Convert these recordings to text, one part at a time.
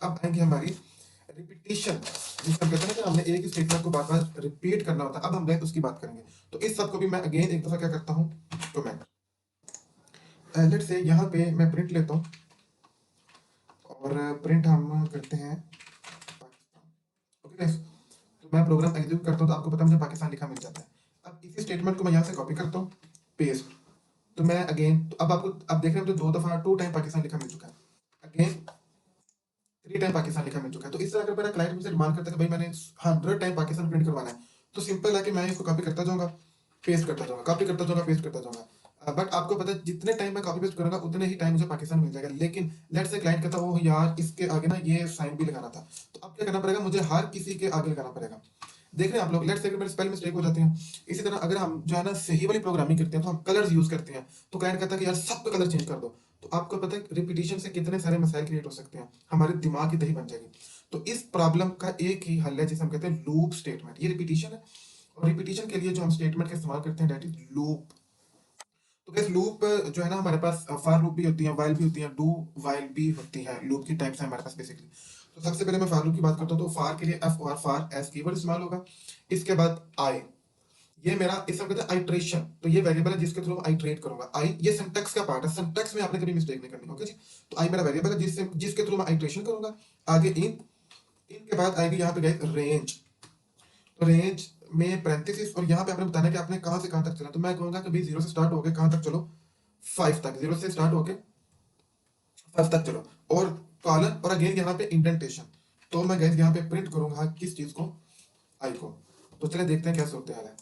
अब आएंगे हमारी रिपीटिशन, जिसे हम कहते हैं ना कि हमने एक ही स्टेटमेंट को बार बार रिपीट करना होता है। अब हम गए उसकी बात करेंगे। तो इस सब को भी मैं अगेन एक दफा क्या करता हूँ, कमेंट। लेट से यहाँ पे मैं प्रिंट लेता हूँ और प्रिंट हम करते हैं पाकिस्तान। ओके गाइस, तो मैं प्रोग्राम एग्जीक्यूट करता हूँ तो आपको पता है मुझे पाकिस्तान लिखा मिल जाता है। अब इसी स्टेटमेंट को मैं यहाँ से कॉपी करता हूँ, पेस्ट। तो मैं अगेन, तो अब आपको अब देख रहे हैं मुझे दो दफा 2 टाइम पाकिस्तान लिखा मिल चुका है, अगेन 3 टाइम पाकिस्तान लिखा मिल चुका है। तो इस तरह अगर मेरा क्लाइंट मुझसे डिमांड करता है कि भाई मैंने 100 टाइम पाकिस्तान प्रिंट करवाना है, तो सिंपल है कि मैं इसको कॉपी करता जाऊंगा, पेस्ट करता जाऊंगा, कॉपी करता जाऊंगा, पेस्ट करता जाऊंगा। बट आपको पता है जितने टाइम मैं कॉपी पेस्ट करूंगा उतने ही टाइम मुझे पाकिस्तान मिल जाएगा। लेकिन लेट से क्लाइंट कहता वो यार इसके आगे ना ये साइन भी लगाना था, तो अब क्या करना पड़ेगा, मुझे हर किसी के आगे लगाना पड़ेगा। देख रहे हैं आप लोग, लेट्स से मेरे स्पेल मिस्टेक हो जाती है। इसी तरह अगर हम जो है ना सही वाली प्रोग्रामिंग करते हैं तो हम कलर्स यूज करते हैं, तो क्लाइंट कहता है कि यार सब कलर चेंज कर दो। तो आपको पता है रिपीटिशन से कितने सारे मसाइल क्रिएट हो सकते हैं, हमारे दिमाग की दही बन जाएगी। तो इस प्रॉब्लम का एक ही हल है जिसे हम कहते हैं लूप स्टेटमेंट। ये रिपीटिशन है और रिपीटिशन के लिए जो हम स्टेटमेंट का इस्तेमाल करते हैं दैट इज लूप। तो गाइस लूप जो है ना हमारे पास फॉर लूप भी होती है, व्हाइल भी होती है, डू व्हाइल भी होती है। लूप की टाइप्स है हमारे पास बेसिकली। तो सबसे पहले मैं फॉर लूप की बात करता हूँ, तो फॉर के लिए एफ और फॉर एस कीवर्ड इस्तेमाल होगा। इसके बाद आई, ये मेरा इसमें कहते हैं आइट्रेशन, तो ये वेरिएबल है जिसके थ्रू मैं आइट्रेट करूंगा। आई ये सिंटैक्स का पार्ट है, सिंटैक्स में आपने कभी मिस्टेक नहीं करनी। ओके जी, तो आई मेरा वेरिएबल है जिसके थ्रू मैं आइट्रेशन करूंगा। आगे इन, इनके बाद आएगी यहाँ पे गाइस रेंज। तो रेंज में पैरेंथेसिस, और यहाँ पे आपने बताना है कि आपने कहाँ से कहाँ तक चला। तो मैं कहूंगा कि भाई 0 से स्टार्ट होके कहाँ तक चलो, 5 तक, 0 से स्टार्ट होके 5 तक चलो। और कॉलन और अगेन यहाँ पे इंडेंटेशन। तो मैं गाइस यहाँ पे प्रिंट करूंगा किस चीज को, आई को। तो चले देखते हैं कैसे होते हैं।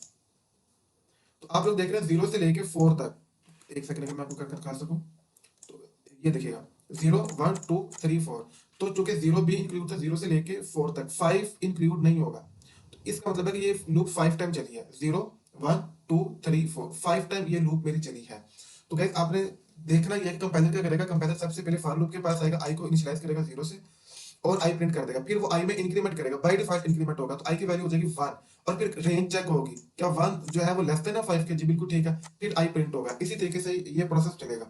तो आप लोग देख रहे हैं 0 से लेके 4 तक, एक सेकंड अगर मैं आपको कर दिखा सकूं, तो ये देखिएगा 0 1 2 3 4। तो चूंकि 0 भी इंक्लूड था, 0 से लेके 4 तक 5 इंक्लूड नहीं होगा। तो इसका मतलब है कि ये लूप 5 टाइम चली है, 0 1 2 3 4, 5 टाइम ये लूप मेरी चली है। तो गाइस आपने देखना ये कंपाइलर क्या करेगा, कंपाइलर सबसे पहले फॉर लूप के पास आएगा, आई को इनिशियलाइज करेगा 0 से और आई प्रिंट कर देगा। फिर वो आई में इंक्रीमेंट करेगा, बाय डिफॉल्ट इंक्रीमेंट होगा, तो आई की वैल्यू हो जाएगी 1। और फिर रेंज चेक होगी, क्या 1 जो है वो लेस देन है 5 के, जी बिल्कुल ठीक है, फिर आई प्रिंट होगा। इसी तरीके से ये प्रोसेस चलेगा।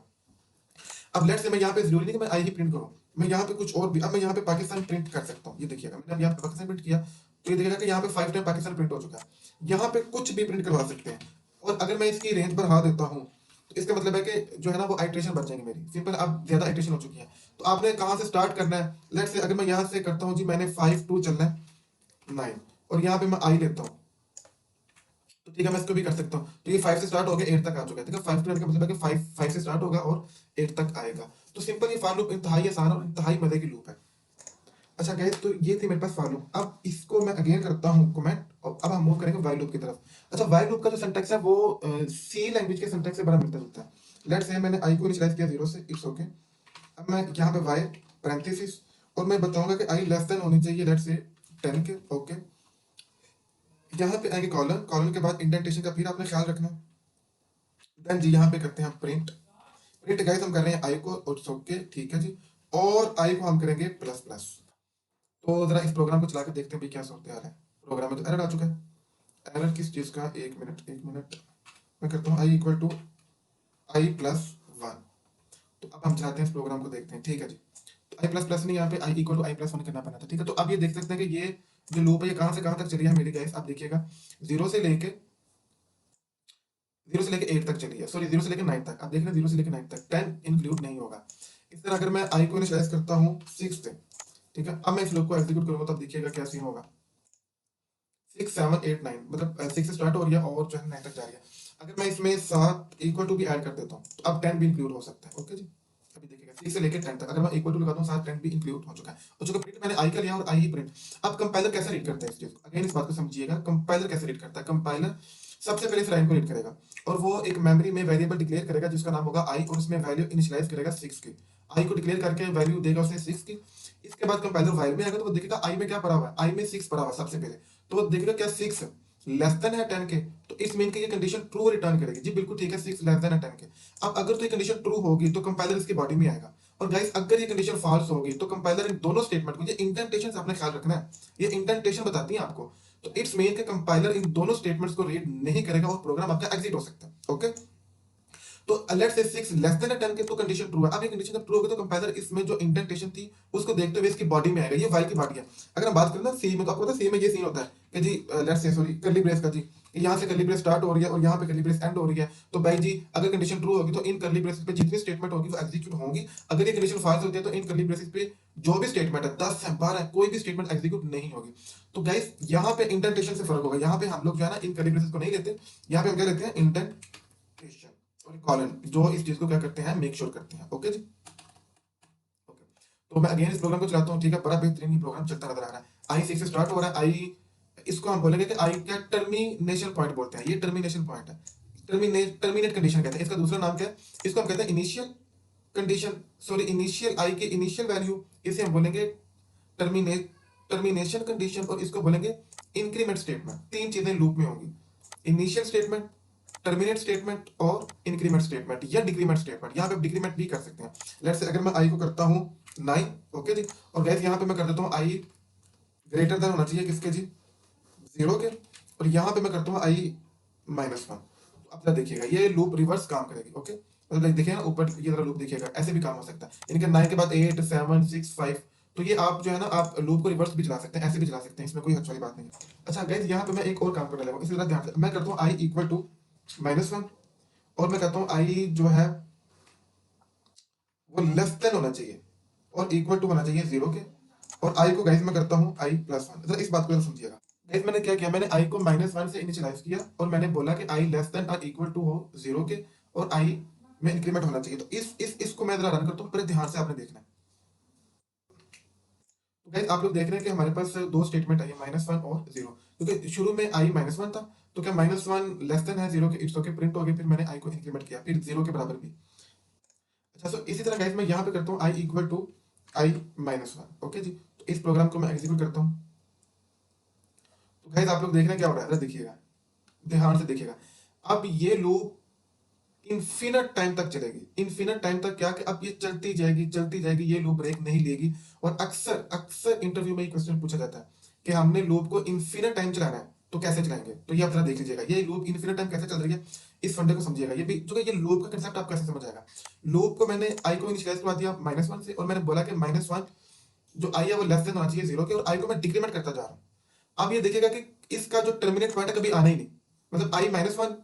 अब लेट से मैं यहाँ पे जरूरी नहीं कि मैं आई ही प्रिंट करूँ, मैं यहाँ पे कुछ और भी, अब मैं यहाँ पे पाकिस्तान प्रिंट कर सकता हूँ। ये देखिएगा मैंने अब यहाँ पे पाकिस्तान प्रिंट किया, तो ये देखिएगा कि यहाँ पे 5 टाइम पाकिस्तान प्रिंट हो चुका है। यहाँ पे कुछ भी प्रिंट करवा सकते हैं। और अगर मैं इसकी रेंज बढ़ा देता हूँ तो इसका मतलब है कि जो है ना वो आइट्रेशन बच जाएंगी मेरी, सिंपल। अब ज्यादा आइट्रेशन हो चुकी है, तो आपने कहाँ से स्टार्ट करना है। लेट से अगर मैं यहाँ से करता हूँ जी, मैंने 5 2 चलना है 9, और यहाँ पे मैं आई लेता हूँ, तो ठीक है मैं इसको भी कर सकता हूँ। तो ये 5 से स्टार्ट हो गया 8 तक आ चुका है, ठीक है। 5 का मतलब है कि 5 से स्टार्ट होगा और 8 तक आएगा। तो सिंपल ये फॉर लूप इंतहाई आसान और इंतहाई मजे की लूप है। अच्छा गाइस, तो ये थी मेरे पास फॉर लूप। अब इसको मैं अगेन करता हूँ कमेंट, और अब हम मूव करेंगे व्हाइल लूप की तरफ। अच्छा, व्हाइल लूप का जो सिंटैक्स है वो सी लैंग्वेज के सिंटैक्स से बड़ा मिलता जुलता है। लेट्स से मैंने आई को इनिशियलाइज किया 0 से, इट्स ओके। अब मैं यहाँ पे व्हाइल पैरेंथेसिस, और मैं बताऊंगा कि आई लेस देन होनी चाहिए लेट्स से 10 के, ओके। यहाँ पे आएंगे कॉलन, कॉलन के बाद इंडेंटेशन का फिर आपने ख्याल रखना। देन जी यहाँ पे करते हैं प्रिंट। प्रिंट गाइस हम कर रहे हैं आई को, और ओके ठीक है जी। और आई को हम करेंगे प्लस प्लस। तो जरा इस प्रोग्राम को चला कर देखते हैं भाई क्या सूरत हाल है। प्रोग्राम में तो एरर आ चुका है। एरर किस चीज का, एक मिनट एक मिनट। मैं करता हूँ I equal to I plus 1। तो अब हम चाहते हैं इस प्रोग्राम को देखते हैं, ठीक है जी। तो आई प्लस प्लस नहीं, यहाँ पे I equal to I plus 1 करना पड़ा था, ठीक है। तो अब ये देख सकते हैं कि ये जो लूप है ये कहाँ से कहाँ तक चली है मेरी गाइस। आप देखिएगा 0 से लेके 8 तक चली है, सॉरी 0 से लेके 9 तक। आप देख रहे हैं 0 से लेके 9 तक 10 इंक्लूड नहीं होगा। इस तरह अगर मैं आई को इनिशियलाइज करता हूँ 6 से, ठीक है। अब मैं इस लूप को एग्जीक्यूट करूंगा तो अब देखिएगा क्या सीन होगा। 6 7 8 9, मतलब 6 से स्टार्ट हो रही है और जो है 9 तक जा रही है। अगर मैं इसमें 7 इक्वल टू भी ऐड कर देता हूँ तो अब 10 भी इंक्लूड हो सकता है, ओके जी। अभी देखिएगा 6 से लेकर 10 तक अगर मैं इक्वल टू लगाता हूँ, 7 10 भी इंक्लूड हो चुका है। और चूंकि प्रिंट मैंने आई का लिया और आई ही प्रिंट। अब कंपाइलर कैसे रीड करता है इस चीज को, अगेन इस बात को समझिएगा। कंपाइलर कैसे रीड करता है, कंपाइलर सबसे पहले इस लाइन को रीड करेगा और वो एक मेमोरी में वेरिएबल डिक्लेयर करेगा जिसका नाम होगा आई, और उसमें वैल्यू इनिशियलाइज करेगा 6 की। आई को डिक्लेयर करके वैल्यू देगा उसे 6 की। इसके बाद कंपाइलर वाइल में आएगा तो वो देखेगा आई में क्या पड़ा हुआ है, आई में 6 पड़ा हुआ है सबसे पहले। तो वो देखेगा क्या 6 लेस देन है 10 के, तो इस मीन की ये कंडीशन ट्रू रिटर्न करेगी, जी बिल्कुल ठीक है 6 लेस देन है 10 के। अब अगर तो ये कंडीशन ट्रू होगी तो कंपाइलर इसकी बॉडी में आएगा। और गाइस अगर ये कंडीशन फॉल्स होगी तो कंपाइलर इन दोनों स्टेटमेंट को, ये इंडेंटेशन आपने ख्याल रखना है, ये इंडेंटेशन बताती है आपको। तो इट्स मीन के कंपाइलर इन दोनों स्टेटमेंट्स को रीड नहीं करेगा और प्रोग्राम आपका एग्जिट हो सकता है, ओके। तो लेट्स से 6 लेस देन 10 के तो कंडीशन ट्रू है। अब ये कंडीशन जब ट्रू होगी तो कंपाइलर इसमें जो इंडेंटेशन थी उसको देखते हुए इसकी बॉडी में आएगा, ये वाइल की बॉडी है। अगर हम बात करें ना सी में, तो आपको पता है सी में ये सीन होता है कि जी let's say sorry curly brace का जी, यहाँ से कर्ली ब्रेस स्टार्ट हो रही है और यहाँ पे कर्ली ब्रेस एंड हो रही है। तो भाई जी अगर कंडीशन ट्रू होगी तो इन कर्ली ब्रेसेस पे जितनी स्टेटमेंट होगी वो एग्जीक्यूट होंगी। अगर ये कंडीशन फॉल्स होती है तो इन कर्ली ब्रेसेस पे जो भी स्टेटमेंट है 10 है 12 है कोई भी स्टेटमेंट एग्जीक्यूट नहीं होगी। तो गाइस यहाँ पे इंडेंटेशन से फर्क होगा, यहाँ पे हम लोग जो है ना इन कर्ली ब्रेसेस को नहीं लेते, यहाँ पे हम क्या लेते हैं इंडेंटेशन और कॉलन, जो इस चीज को क्या करते हैं मेक श्योर करते हैं। ओके जी, ओके। तो मैं अगेन इस प्रोग्राम को चलाता हूँ, ठीक है, बड़ा बेहतरीन प्रोग्राम चलता नजर आ रहा है। आई 6 से स्टार्ट हो रहा है, आई इसको हम बोलेंगे कि आई क्या टर्मिनेशन पॉइंट बोलते हैं, ये टर्मिनेशन पॉइंट है, टर्मिनेट कंडीशन कहते हैं। इसका दूसरा नाम क्या है, इसको हम कहते हैं इनिशियल कंडीशन, सॉरी इनिशियल आई की इनिशियल वैल्यू, इसे हम बोलेंगे टर्मिनेशन कंडीशन, और इसको बोलेंगे इंक्रीमेंट स्टेटमेंट। तीन चीजें लूप में होंगी, इनिशियल स्टेटमेंट, टर्मिनेट स्टेटमेंट और इंक्रीमेंट स्टेटमेंट या डिक्रीमेंट स्टेटमेंट। यहाँ पे आप डिक्रीमेंट भी कर सकते हैं। लेट्स से अगर मैं आई को करता हूँ 9, ओके जी, और गैस यहाँ पे मैं कर देता हूँ आई ग्रेटर देन होना चाहिए किसके जी 0 के, और यहाँ पे मैं करता हूँ आई -1। अब जरा देखिएगा ये लूप रिवर्स काम करेगी। ओके, मतलब देखिएगा ऊपर ये जरा लूप देखिएगा, ऐसे भी काम हो सकता है। इनके 9 के बाद 8 7 6 5, तो ये आप जो है ना आप लूप को रिवर्स भी चला सकते हैं, ऐसे भी चला सकते हैं, इसमें कोई हद वाली बात नहीं है। अच्छा गाइस यहाँ पे मैं एक और काम करने लगा हूँ, इसी तरह ध्यान से मैं करता हूँ आई इक्वल टू -1, और मैं कहता हूँ आई जो है वो लेस देन होना चाहिए और इक्वल टू होना चाहिए 0 के, और आई को गाइस मैं करता हूँ आई +1। जरा इस बात को समझिएगा गाइस, मैंने क्या किया, मैंने आई को -1 से इनिशियलाइज किया और मैंने बोला कि आई लेस देन और इक्वल टू हो 0 के और आई में इंक्रीमेंट होना चाहिए। तो इसको मैं जरा रन करता हूँ, बड़े ध्यान से आपने देखना है। तो गाइस आप लोग देख रहे हैं कि हमारे पास दो स्टेटमेंट आई है, -1 और 0, क्योंकि शुरू में आई -1 था, तो क्या -1 लेस देन है 0 के, इट्स ओके प्रिंट हो गया, फिर मैंने आई को इंक्रीमेंट किया, फिर 0 के बराबर भी। अच्छा, तो इसी तरह गाइस मैं यहाँ पे करता हूँ I equal to I -1। Okay जी, तो इस प्रोग्राम को मैं एग्जीक्यूट करता हूँ। तो गाइस आप लोग देख रहे हैं क्या हो रहा है, जरा देखिएगा, ध्यान से देखिएगा। अब ये लूप इन्फिनिट टाइम तक चलेगी, इन्फिनिट टाइम तक, क्या कि अब ये चलती जाएगी, ये लूप ब्रेक नहीं लेगी। और अक्सर अक्सर इंटरव्यू में ये क्वेश्चन पूछा जाता है कि हमने लूप को इन्फिनिट टाइम चलाना है तो कैसे चलाएंगे। तो ये आप जरा देख लीजिएगा, ये लूप इन्फिनिट टाइम कैसे चल रही है, इस फंडे को समझिएगा। ये भी जो कि ये लूप का कंसेप्ट आप कैसे समझ आएगा। लूप को मैंने आई को इनिशियलाइज करवा दिया -1 से, और मैंने बोला कि -1 जो आई है वो लेस देन होना चाहिए 0 के, और आई को मैं डिक्रीमेंट करता जा रहा हूँ। अब ये देखिएगा कि इसका जो टर्मिनेट पॉइंट है कभी आना ही नहीं, मतलब आई -1,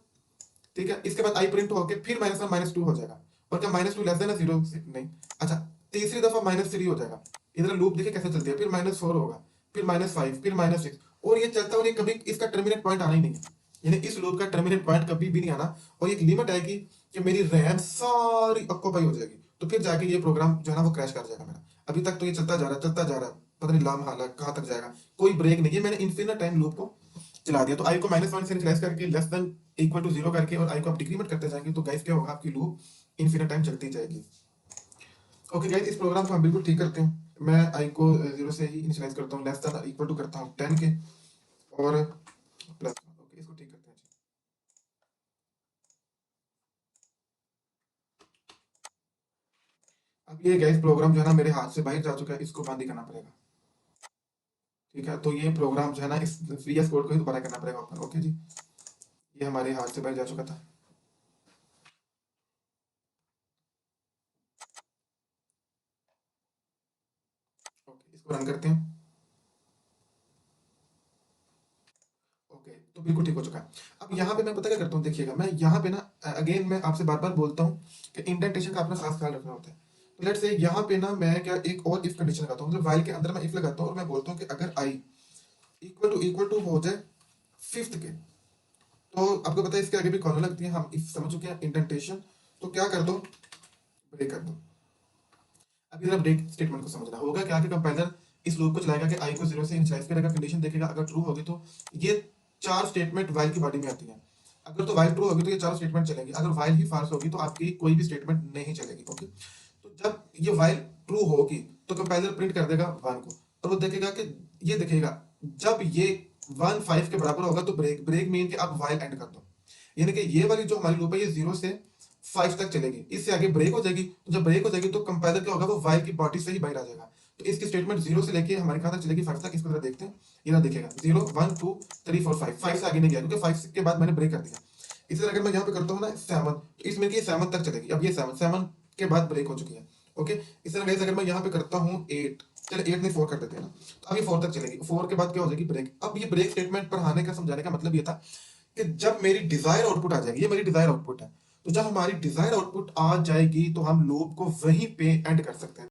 ठीक है, इसके बाद आई प्रिंट होकर फिर -1 -2 हो जाएगा, और क्या -2 लेस देन है 0 से नहीं। अच्छा, तीसरी दफा -3 हो जाएगा, इधर लूप देखिए कैसे चलती है, फिर -4 होगा, फिर -5, फिर -6, और ये चलता हुआ कभी इसका टर्मिनेट पॉइंट आना ही नहीं है। यानी इस लूप का टर्मिनेट पॉइंट कभी भी नहीं आना, और एक लिमिट आएगी कि मेरी रैम सारी ऑक्यूपाई हो जाएगी, तो फिर जाके ये प्रोग्राम जो है ना वो क्रैश कर जाएगा मेरा। अभी तक तो ये चलता जा रहा है, पता नहीं लामहाला कहाँ तक जाएगा, कोई ब्रेक नहीं है। मैंने इन्फिनिट टाइम लूप को चला दिया। तो आई को -1 से इनिशियलाइज करके लेस देन इक्वल टू 0 करके, और आई को आप डिक्रीमेंट करते जाएंगे, तो गाइस क्या होगा, आपकी लूप इन्फिनिट टाइम चलती जाएगी। ओके गाइस, इस प्रोग्राम को हम बिल्कुल ठीक करते हैं। मैं आई को 0 से ही इनिशियलाइज करता हूँ, लेस देन इक्वल टू करता हूँ 10 के और प्लस। ओके, इसको ठीक करते हैं जी। अब ये गाइस प्रोग्राम जो है ना मेरे हाथ से बाहर जा चुका है, इसको बंद ही करना पड़ेगा। ठीक है, तो ये प्रोग्राम जो है ना इस VS कोड को ही दोबारा करना पड़ेगा ओपन। ओके जी, ये हमारे हाथ से बाहर जा चुका था। ओके, इसको रन करते हैं। ओके, तो बिल्कुल ठीक हो चुका है। अब यहाँ पे मैं पता क्या करता हूँ, देखिएगा, मैं यहाँ पे ना अगेन मैं आपसे बार बार बोलता हूँ कि इंडेंटेशन का अपना खास ख्याल रखना होता है। तो लेट्स से यहाँ पे ना मैं क्या एक और इफ कंडीशन लगाता हूँ, मतलब वाइल के अंदर मैं इफ लगाता हूँ और मैं बोलता हूँ कि अगर आई इक्वल टू हो जाए 5th के, तो आपको पता है इसके आगे भी कॉलन लगती है, हम इफ समझ चुके हैं इंडेंटेशन, तो क्या कर दो, ब्रेक कर दो। अब इधर ब्रेक स्टेटमेंट को समझना होगा क्या कि कंपाइलर इस लूप को चलाएगा कि आई को 0 से इनिशियलाइज करेगा, कंडीशन देखेगा, अगर ट्रू होगी तो ये 4 स्टेटमेंट वाइल की बॉडी में आती है। अगर तो वाइल ट्रू होगी तो ये 4 स्टेटमेंट चलेंगी, अगर वाइल ही फाल्स होगी तो आपकी कोई भी स्टेटमेंट नहीं चलेगी। ओके, तो जब ये वाइल ट्रू होगी तो कंपाइलर प्रिंट कर देगा 1 को, और वो देखेगा कि ये देखेगा जब ये 1 5 के बराबर होगा तो ब्रेक मीन कि आप वाइल एंड कर दो। यानी कि ये वाली जो हमारी लूप है ये 0 से 5 तक चलेगी, इससे आगे ब्रेक हो जाएगी, तो जब ब्रेक हो जाएगी तो कंपाइलर क्या होगा, वो वाइल की बॉडी से ही बाहर आ जाएगा। तो इसकी स्टेटमेंट 0 से लेके हमारे कहां तक चलेगी, 5 तक। इसको जरा देखते हैं, ये ना देखिएगा 0 1 2 3 4 5 से आगे नहीं गया क्योंकि 5 के बाद मैंने ब्रेक कर दिया। इसी तरह अगर मैं यहाँ पे करता हूँ ना 7, तो इसमें कि 7 तक चलेगी। अब ये 7 के बाद ब्रेक हो चुकी है। ओके, इसी तरह गाइस अगर मैं यहाँ पे करता हूँ 8, चलो 8 नहीं 4 कर देते हैं ना, तो अब ये 4 तक चलेगी। 4 के बाद क्या हो जाएगी ब्रेक। अब ये ब्रेक स्टेटमेंट पर आने का समझाने का मतलब ये था कि जब मेरी डिजायर आउटपुट आ जाएगी, ये मेरी डिजायर आउटपुट है, तो जब हमारी डिजायर आउटपुट आ जाएगी तो हम लूप को वहीं पे एंड कर सकते हैं।